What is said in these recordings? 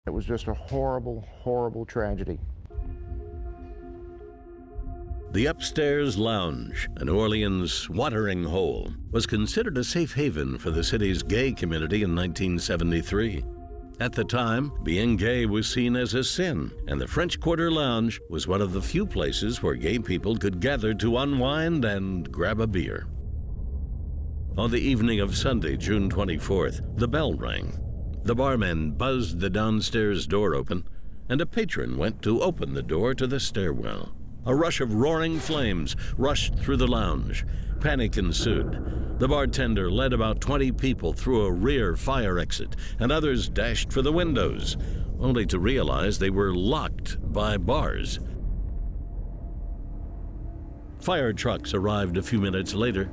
It was just a horrible, horrible tragedy. The UpStairs Lounge, a New Orleans watering hole, was considered a safe haven for the city's gay community in 1973. At the time, being gay was seen as a sin, and the French Quarter Lounge was one of the few places where gay people could gather to unwind and grab a beer. On the evening of Sunday, June 24th, the bell rang. The barman buzzed the downstairs door open, and a patron went to open the door to the stairwell. A rush of roaring flames rushed through the lounge. Panic ensued. The bartender led about 20 people through a rear fire exit, and others dashed for the windows, only to realize they were locked by bars. Fire trucks arrived a few minutes later.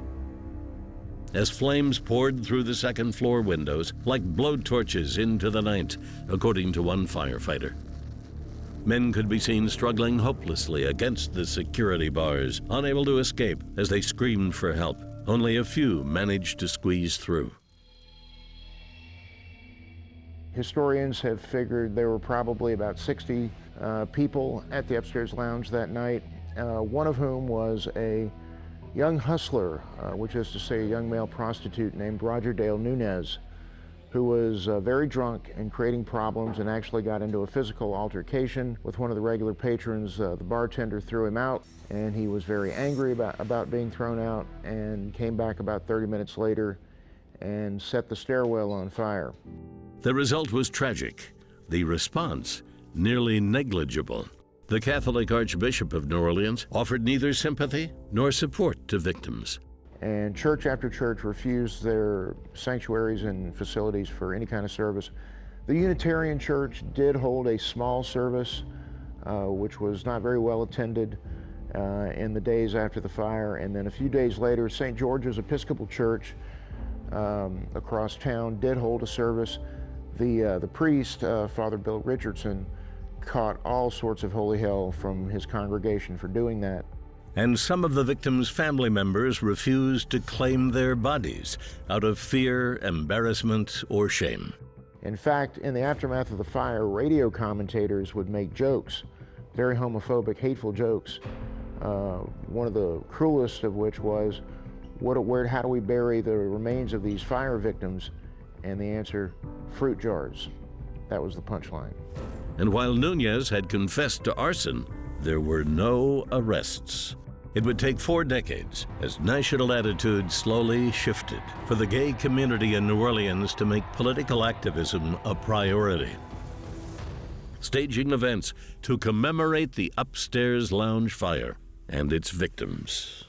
As flames poured through the second-floor windows like blowtorches into the night, according to one firefighter. Men could be seen struggling hopelessly against the security bars, unable to escape as they screamed for help. Only a few managed to squeeze through. Historians have figured there were probably about 60 people at the UpStairs Lounge that night, one of whom was a young hustler, which is to say a young male prostitute named Roger Dale Nunez, who was very drunk and creating problems and actually got into a physical altercation with one of the regular patrons. The bartender threw him out, and he was very angry about being thrown out and came back about 30 minutes later and set the stairwell on fire. The result was tragic. The response, nearly negligible. The Catholic Archbishop of New Orleans offered neither sympathy nor support to victims. And church after church refused their sanctuaries and facilities for any kind of service. The Unitarian Church did hold a small service, which was not very well attended in the days after the fire. And then a few days later, St. George's Episcopal Church across town did hold a service. The priest, Father Bill Richardson, caught all sorts of holy hell from his congregation for doing that. And some of the victims' family members refused to claim their bodies out of fear, embarrassment, or shame. In fact, in the aftermath of the fire, radio commentators would make jokes, very homophobic, hateful jokes. One of the cruelest of which was, how do we bury the remains of these fire victims? And the answer, fruit jars. That was the punchline. And while Nunez had confessed to arson, there were no arrests. It would take 4 decades as national attitudes slowly shifted for the gay community in New Orleans to make political activism a priority. Staging events to commemorate the UpStairs Lounge fire and its victims.